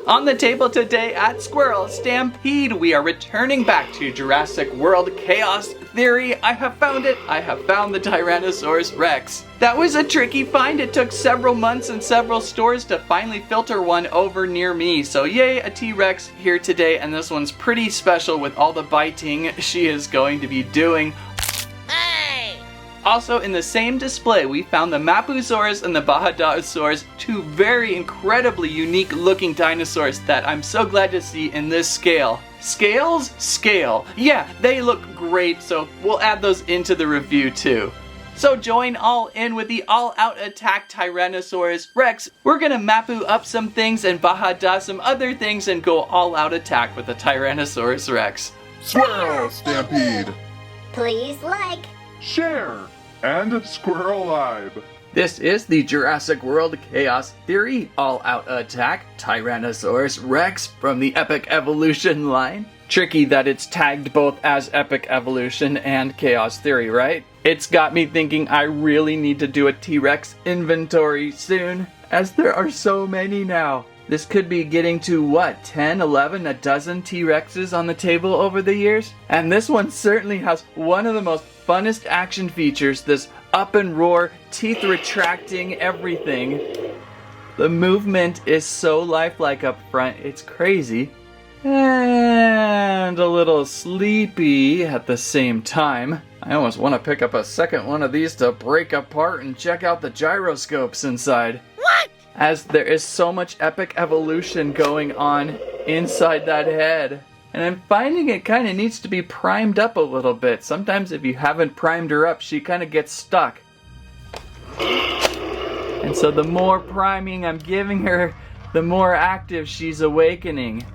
On the table today at Squirrel Stampede, we are returning back to Jurassic World Chaos theory. I have found it. I have found the Tyrannosaurus Rex. That was a tricky find. It took several months and several stores to finally filter one over near me. So yay, a T-Rex here today, and this one's pretty special with all the biting she is going to be doing. Also in the same display, we found the Mapusaurus and the Bajadasaurus, two very incredibly unique looking dinosaurs that I'm so glad to see in this scale. Scales? Scale. Yeah, they look great, so we'll add those into the review too. So join all in with the All-Out Attack Tyrannosaurus Rex. We're gonna Mapu up some things and Bajada some other things and go all-out attack with the Tyrannosaurus Rex. Squirrel Stampede! Please like, Share! And Squirrel Live! This is the Jurassic World Chaos Theory All-Out Attack Tyrannosaurus Rex from the Epic Evolution line. Tricky that it's tagged both as Epic Evolution and Chaos Theory, right? It's got me thinking I really need to do a T-Rex inventory soon, as there are so many now. This could be getting to, what, 10, 11, a dozen T-Rexes on the table over the years? And this one certainly has one of the most funnest action features, this up and roar, teeth retracting, everything. The movement is so lifelike up front, it's crazy. And a little sleepy at the same time. I almost want to pick up a second one of these to break apart and check out the gyroscopes inside. what? As there is so much epic evolution going on inside that head. And I'm finding it kind of needs to be primed up a little bit. Sometimes if you haven't primed her up, she kind of gets stuck. And so the more priming I'm giving her, the more active she's awakening.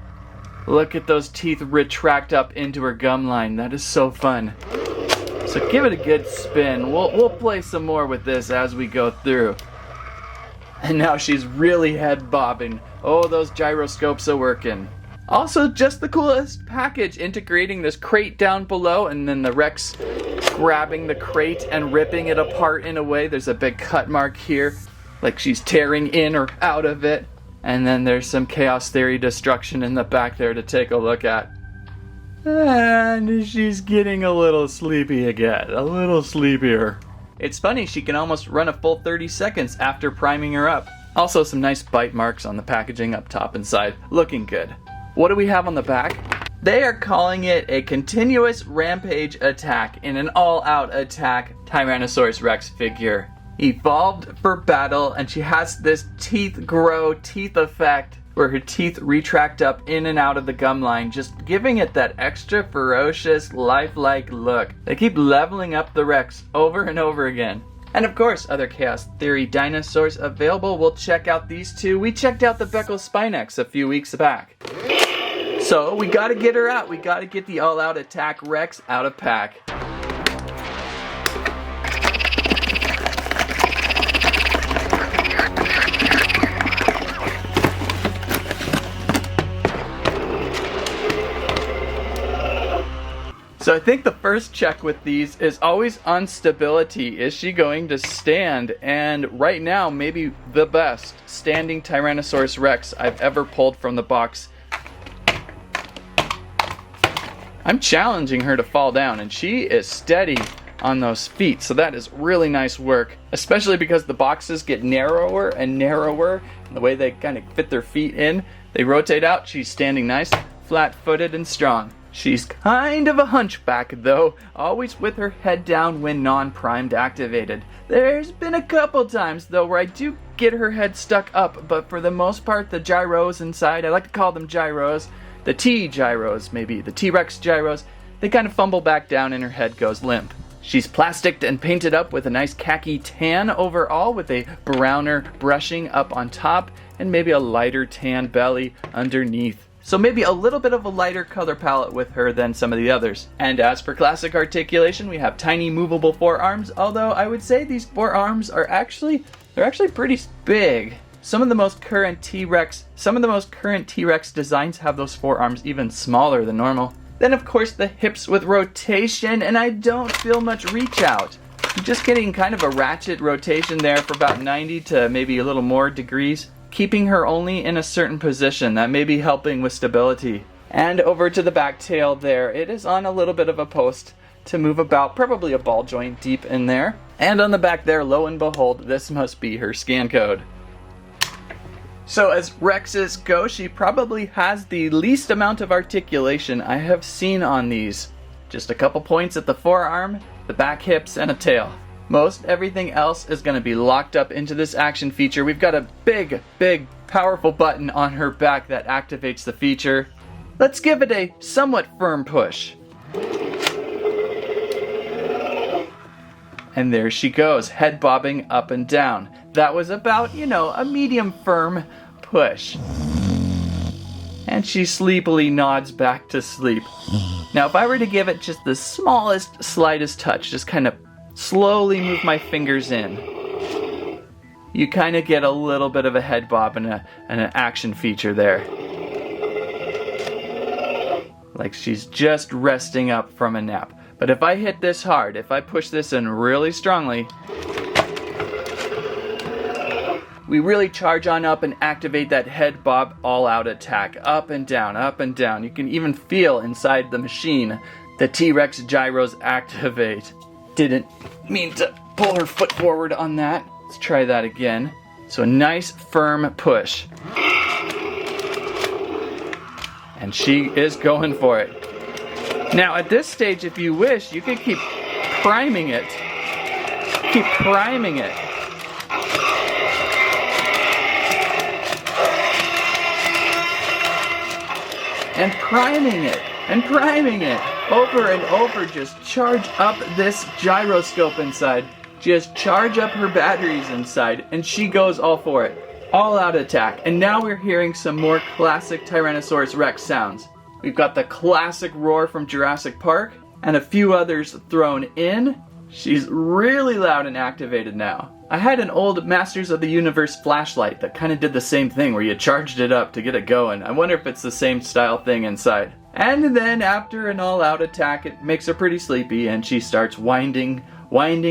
Look at those teeth retract up into her gum line. That is so fun. So give it a good spin. We'll play some more with this as we go through. And now she's really head bobbing. Oh, those gyroscopes are working. Also, just the coolest package, integrating this crate down below and then the Rex grabbing the crate and ripping it apart in a way. There's a big cut mark here, like she's tearing in or out of it. And then there's some Chaos Theory destruction in the back there to take a look at. And she's getting a little sleepy again, a little sleepier. It's funny, she can almost run a full 30 seconds after priming her up. Also some nice bite marks on the packaging up top and side, looking good. What do we have on the back? They are calling it a continuous rampage attack in an all-out attack Tyrannosaurus Rex figure. Evolved for battle, and she has this teeth effect where her teeth retract up in and out of the gum line, just giving it that extra ferocious, lifelike look. They keep leveling up the Rex over and over again. And of course, other Chaos Theory dinosaurs available. We'll check out these two. We checked out the Beckel Spinex a few weeks back. So we gotta get her out. We gotta get the All-Out Attack Rex out of pack. So I think the first check with these is always on stability. Is she going to stand? And right now, maybe the best standing Tyrannosaurus Rex I've ever pulled from the box. I'm challenging her to fall down, and she is steady on those feet, so that is really nice work, especially because the boxes get narrower and narrower, and the way they kind of fit their feet in, they rotate out. She's standing nice, flat-footed, and strong. She's kind of a hunchback though, always with her head down when non-primed activated. There's been a couple times though where I do get her head stuck up, but for the most part the gyros inside, I like to call them gyros, the T-gyros maybe, the T-Rex gyros, they kind of fumble back down and her head goes limp. She's plasticed and painted up with a nice khaki tan overall with a browner brushing up on top and maybe a lighter tan belly underneath. So maybe a little bit of a lighter color palette with her than some of the others. And as for classic articulation, we have tiny movable forearms, although I would say these forearms are actually pretty big. Some of the most current T-Rex designs have those forearms even smaller than normal. Then of course the hips with rotation, and I don't feel much reach out. I'm just getting kind of a ratchet rotation there for about 90 to maybe a little more degrees. keeping her only in a certain position. That may be helping with stability. And over to the back tail there, it is on a little bit of a post to move about, probably a ball joint deep in there. And on the back there, lo and behold, this must be her scan code. So as Rexes go, she probably has the least amount of articulation I have seen on these. Just a couple points at the forearm, the back hips, and a tail. Most everything else is going to be locked up into this action feature. We've got a big, powerful button on her back that activates the feature. Let's give it a somewhat firm push. And there she goes, head bobbing up and down. That was about, a medium firm push. And she sleepily nods back to sleep. Now, if I were to give it just the smallest, slightest touch, just kind of slowly move my fingers in, you kind of get a little bit of a head bob and an action feature there. Like she's just resting up from a nap. But if I hit this hard, if I push this in really strongly, we really charge on up and activate that head bob all-out attack. Up and down, up and down. You can even feel inside the machine the T-Rex gyros activate. Didn't mean to pull her foot forward on that. Let's try that again. So a nice firm push. And she is going for it. Now at this stage, if you wish, you could keep priming it. Keep priming it. And priming it. And priming it. Over and over. Just charge up this gyroscope inside. Just charge up her batteries inside. And she goes all for it. All-out attack. And now we're hearing some more classic Tyrannosaurus Rex sounds. We've got the classic roar from Jurassic Park, and a few others thrown in. She's really loud and activated now. I had an old Masters of the Universe flashlight that kind of did the same thing where you charged it up to get it going. I wonder if it's the same style thing inside. And then after an all-out attack, it makes her pretty sleepy and she starts winding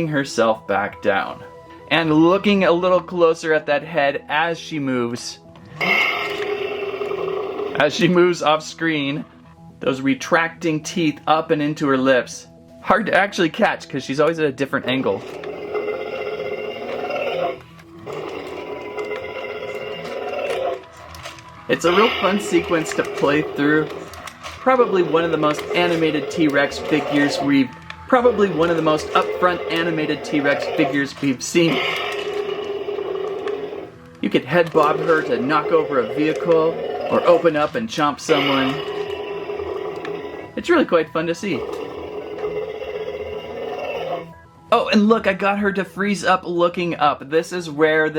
herself back down. And looking a little closer at that head as she moves. As she moves off screen, those retracting teeth up and into her lips. Hard to actually catch because she's always at a different angle. It's a real fun sequence to play through. Probably one of the most animated T-Rex figures probably one of the most upfront animated T-Rex figures we've seen. You could head bob her to knock over a vehicle, or open up and chomp someone. It's really quite fun to see. Oh, and look, I got her to freeze up looking up. This is where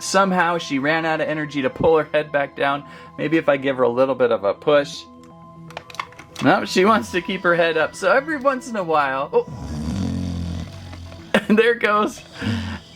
somehow she ran out of energy to pull her head back down. Maybe if I give her a little bit of a push. No, she wants to keep her head up. So every once in a while, and there goes.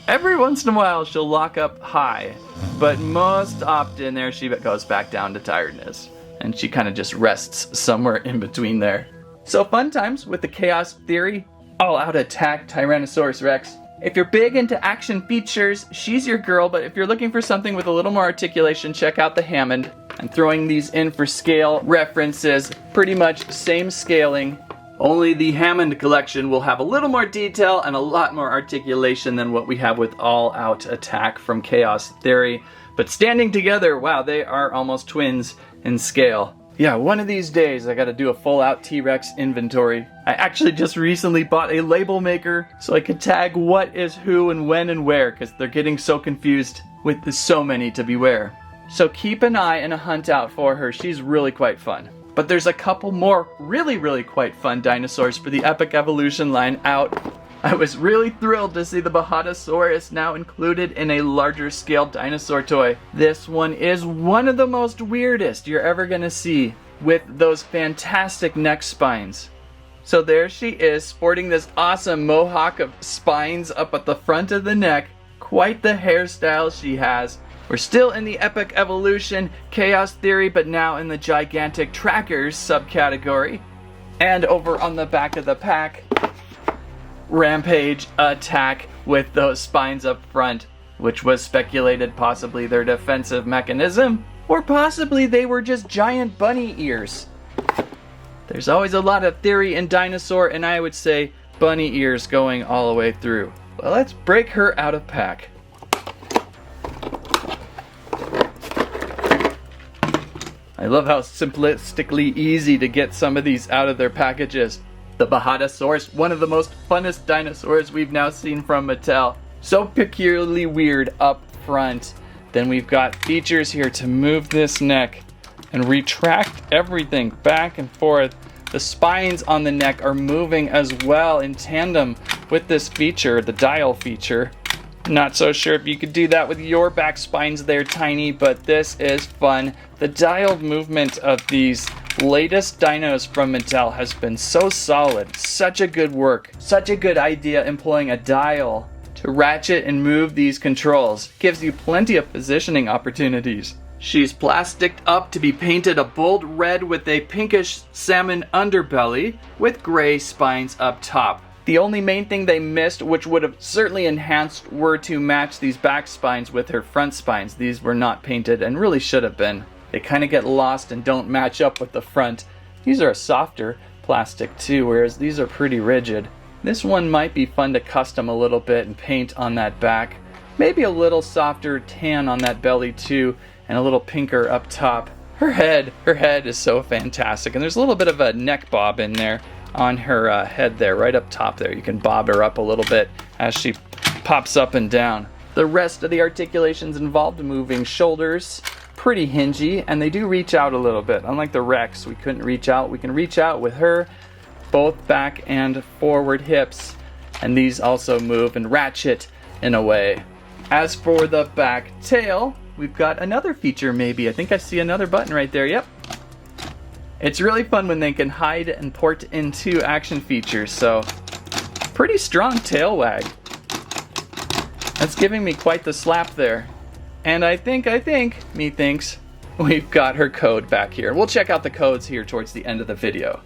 Every once in a while she'll lock up high, but most often there she goes back down to tiredness. And she kind of just rests somewhere in between there. So fun times with the Chaos Theory All-Out Attack Tyrannosaurus Rex. If you're big into action features, she's your girl, but if you're looking for something with a little more articulation, check out the Hammond. I'm throwing these in for scale references, pretty much same scaling. Only the Hammond collection will have a little more detail and a lot more articulation than what we have with All-Out Attack from Chaos Theory. But standing together, wow, they are almost twins in scale. Yeah, one of these days I gotta do a full-out T-Rex inventory. I actually just recently bought a label maker so I could tag what is who and when and where, because they're getting so confused with so many to beware. So keep an eye and a hunt out for her. She's really quite fun. But there's a couple more really quite fun dinosaurs for the Epic Evolution line out. I was really thrilled to see the Bajadasaurus now included in a larger scale dinosaur toy. This one is one of the most weirdest you're ever gonna see, with those fantastic neck spines. So there she is, sporting this awesome mohawk of spines up at the front of the neck. Quite the hairstyle she has. We're still in the Epic Evolution Chaos Theory, but now in the Gigantic Trackers subcategory. And over on the back of the pack, Rampage Attack with those spines up front. which was speculated possibly their defensive mechanism, or possibly they were just giant bunny ears. There's always a lot of theory in dinosaur, and I would say bunny ears going all the way through. Well, let's break her out of pack. I love how simplistically easy to get some of these out of their packages. The Bajadasaurus, one of the most funnest dinosaurs we've now seen from Mattel. So peculiarly weird up front. Then we've got features here to move this neck and retract everything back and forth. The spines on the neck are moving as well in tandem with this feature, the dial feature. Not so sure if you could do that with your back spines there, Tiny, but this is fun. The dialed movement of these latest dinos from Mattel has been so solid. Such a good work. Such a good idea employing a dial to ratchet and move these controls. Gives you plenty of positioning opportunities. She's plasticed up to be painted a bold red with a pinkish salmon underbelly with gray spines up top. The only main thing they missed, which would have certainly enhanced, were to match these back spines with her front spines. These were not painted and really should have been. They kind of get lost and don't match up with the front. These are a softer plastic too, whereas these are pretty rigid. This one might be fun to custom a little bit and paint on that back. Maybe a little softer tan on that belly too, and a little pinker up top. Her head is so fantastic, and there's a little bit of a neck bob in there on her head there, right up top there. You can bob her up a little bit as she pops up and down. The rest of the articulations involved moving shoulders, pretty hingy, and they do reach out a little bit. Unlike the Rex, we couldn't reach out. We can reach out with her, both back and forward hips, and these also move and ratchet in a way. As for the back tail, we've got another feature maybe. I think I see another button right there, yep. It's really fun when they can hide and port into action features, so pretty strong tail wag. That's giving me quite the slap there. And I think, methinks, we've got her code back here. We'll check out the codes here towards the end of the video.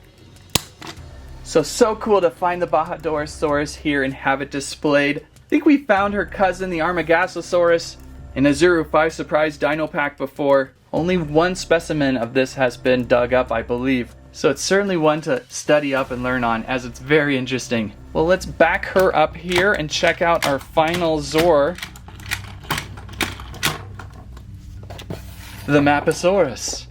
So cool to find the Bajadasaurus here and have it displayed. I think we found her cousin, the Armagasaurus, in a Zuru 5 Surprise Dino Pack before. Only one specimen of this has been dug up, I believe. So it's certainly one to study up and learn on, as it's very interesting. Well, let's back her up here and check out our final Zor, the Mapusaurus.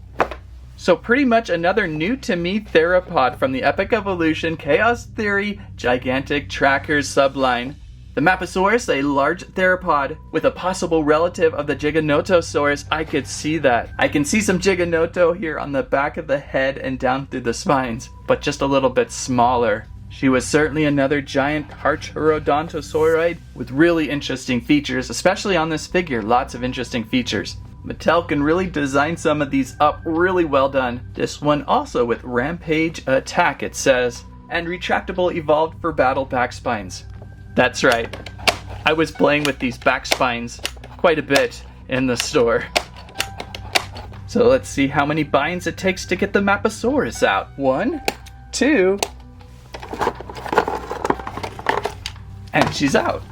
So pretty much another new to me theropod from the Epic Evolution Chaos Theory Gigantic Trackers subline. The Mapusaurus, a large theropod with a possible relative of the Giganotosaurus. I could see that. I can see some Giganoto here on the back of the head and down through the spines, but just a little bit smaller. She was certainly another giant Archaeodontosauroid with really interesting features, especially on this figure. Lots of interesting features. Mattel can really design some of these up really well done. This one also with Rampage Attack, it says, and retractable evolved for battle back spines. That's right. I was playing with these back spines quite a bit in the store. So let's see how many binds it takes to get the Mapusaurus out. 1, 2, and she's out.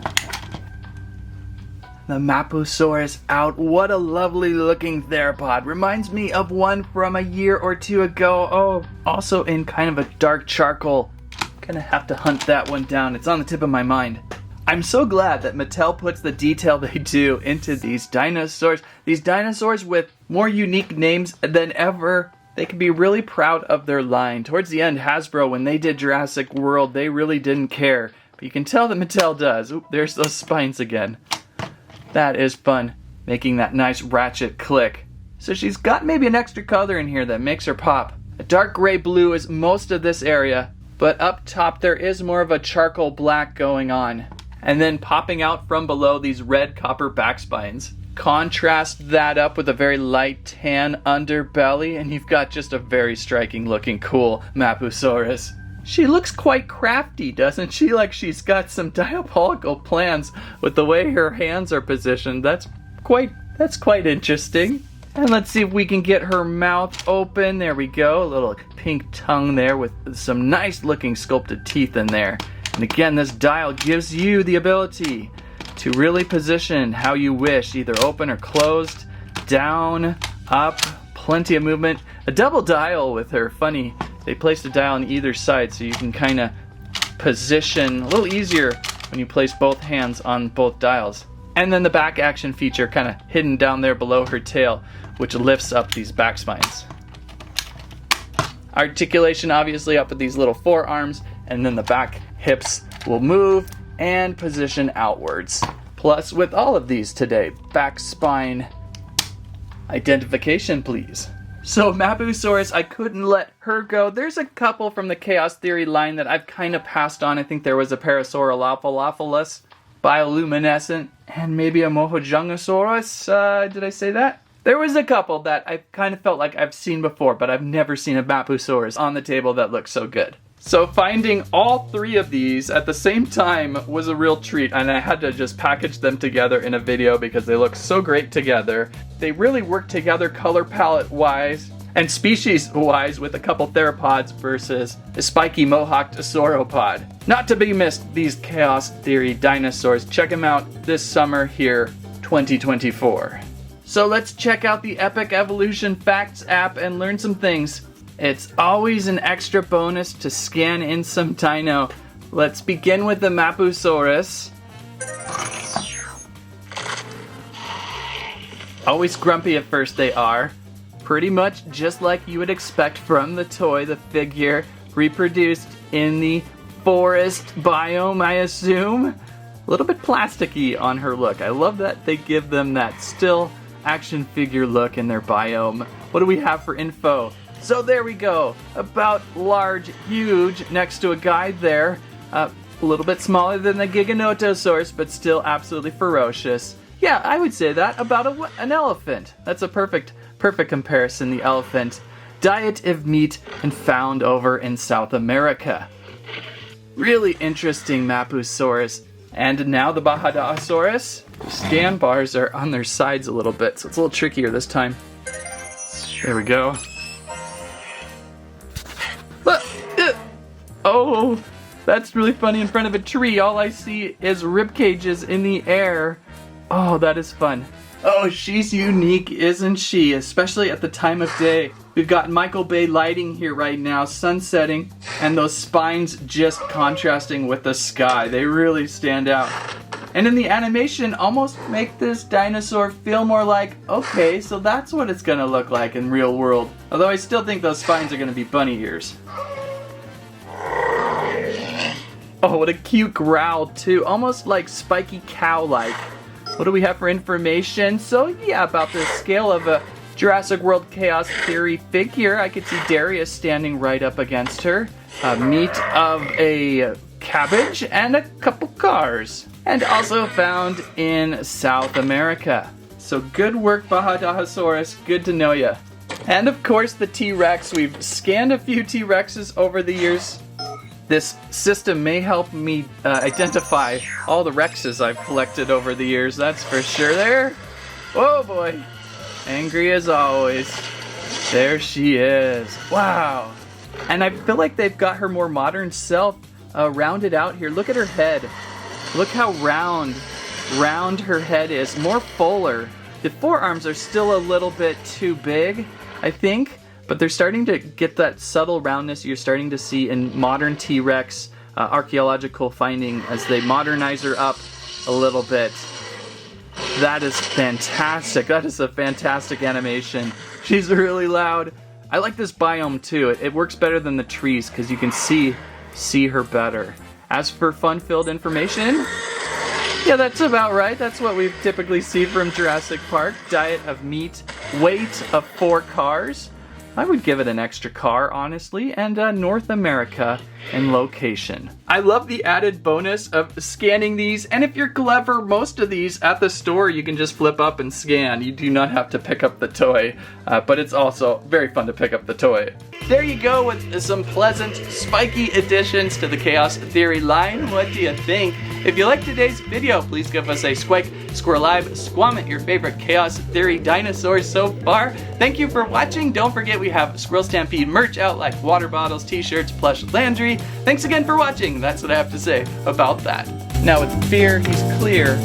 The Mapusaurus out. What a lovely looking theropod. Reminds me of one from a year or two ago. Oh, also in kind of a dark charcoal. Gonna have to hunt that one down. It's on the tip of my mind. I'm so glad that Mattel puts the detail they do into these dinosaurs. These dinosaurs with more unique names than ever. They can be really proud of their line. Towards the end, Hasbro, when they did Jurassic World, they really didn't care. But you can tell that Mattel does. Oop, there's those spines again. That is fun, making that nice ratchet click. So she's got maybe an extra color in here that makes her pop. A dark gray blue is most of this area, but up top there is more of a charcoal black going on. And then popping out from below these red copper back spines. Contrast that up with a very light tan underbelly and you've got just a very striking looking cool Mapusaurus. She looks quite crafty, doesn't she? Like she's got some diabolical plans with the way her hands are positioned. That's quite interesting. And let's see if we can get her mouth open. There we go. A little pink tongue there with some nice looking sculpted teeth in there. And again, this dial gives you the ability to really position how you wish, either open or closed, down, up, plenty of movement. A double dial with her, funny. They placed a dial on either side so you can kind of position a little easier when you place both hands on both dials. And then the back action feature kind of hidden down there below her tail, which lifts up these back spines. Articulation obviously up at these little forearms, and then the back hips will move and position outwards. Plus, with all of these today, back spine identification, please. So Mapusaurus, I couldn't let her go. There's a couple from the Chaos Theory line that I've kind of passed on. I think there was a Parasaurolophilophilis, bioluminescent, and maybe a Mohojangosaurus. Did I say that? There was a couple that I kind of felt like I've seen before, but I've never seen a Mapusaurus on the table that looks so good. So finding all three of these at the same time was a real treat, and I had to just package them together in a video because they look so great together. They really work together color palette wise and species wise with a couple theropods versus a spiky mohawked sauropod. Not to be missed, these Chaos Theory dinosaurs. Check them out this summer here, 2024. So let's check out the Epic Evolution Facts app and learn some things. It's always an extra bonus to scan in some dino. Let's begin with the Mapusaurus. Always grumpy at first they are. Pretty much just like you would expect from the toy, the figure reproduced in the forest biome, I assume. A little bit plasticky on her look. I love that they give them that still action figure look in their biome. What do we have for info? So there we go. About large, huge, next to a guy there. A little bit smaller than the Giganotosaurus, but still absolutely ferocious. Yeah, I would say that about an elephant. That's a perfect comparison, the elephant. Diet of meat and found over in South America. Really interesting Mapusaurus. And now the Bajadasaurus. Scan bars are on their sides a little bit, so it's a little trickier this time. There we go. Oh, that's really funny in front of a tree. All I see is rib cages in the air. Oh, that is fun. Oh, she's unique, isn't she? Especially at the time of day. We've got Michael Bay lighting here right now, sun setting, and those spines just contrasting with the sky. They really stand out. And in the animation, almost make this dinosaur feel more like, okay, so that's what it's gonna look like in real world. Although I still think those spines are gonna be bunny ears. Oh, what a cute growl too, almost like spiky cow-like. What do we have for information? So yeah, about the scale of a Jurassic World Chaos Theory figure, I could see Darius standing right up against her. Meat of a cabbage and a couple cars. And also found in South America. So good work, Bajadasaurus, good to know ya. And of course the T-Rex. We've scanned a few T-Rexes over the years. This system may help me identify all the Rexes I've collected over the years, that's for sure. There. Oh boy. Angry as always. There she is. Wow. And I feel like they've got her more modern self rounded out here. Look at her head. Look how round her head is. More fuller. The forearms are still a little bit too big, I think. But they're starting to get that subtle roundness you're starting to see in modern T-Rex archaeological finding as they modernize her up a little bit. That is fantastic. That is a fantastic animation. She's really loud. I like this biome too. It works better than the trees because you can see her better. As for fun-filled information, yeah, that's about right. That's what we typically see from Jurassic Park. Diet of meat, weight of 4 cars. I would give it an extra car, honestly, and North America in location. I love the added bonus of scanning these, and if you're clever, most of these at the store you can just flip up and scan. You do not have to pick up the toy, but it's also very fun to pick up the toy. There you go with some pleasant, spiky additions to the Chaos Theory line. What do you think? If you liked today's video, please give us a squike, squirrelive, squammet your favorite Chaos Theory dinosaurs so far. Thank you for watching. Don't forget we have Squirrel Stampede merch out like water bottles, t-shirts, plush Landry. Thanks again for watching. That's what I have to say about that. Now with fear, he's clear.